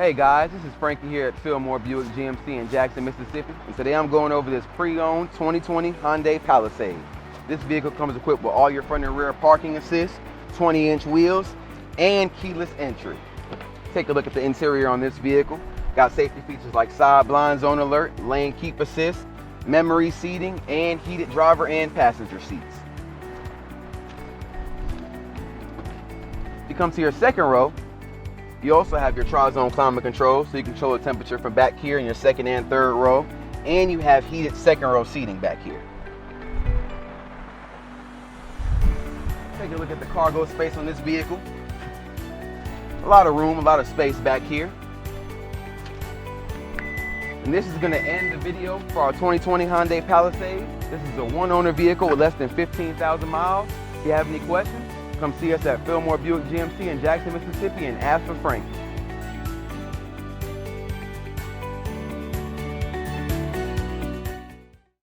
Hey guys, this is Frankie here at Fillmore Buick GMC in Jackson, Mississippi. And today I'm going over this pre-owned 2020 Hyundai Palisade. This vehicle comes equipped with all your front and rear parking assist, 20-inch wheels, and keyless entry. Take a look at the interior on this vehicle. Got safety features like side blind zone alert, lane keep assist, memory seating, and heated driver and passenger seats. If you come to your second row, you also have your tri-zone climate control, so you can control the temperature from back here in your second and third row, and you have heated second row seating back here. Take a look at the cargo space on this vehicle. A lot of room, a lot of space back here. And this is going to end the video for our 2020 Hyundai Palisade. This is a one-owner vehicle with less than 15,000 miles. If you have any questions, come see us at Fillmore Buick GMC in Jackson, Mississippi, and ask for Frank.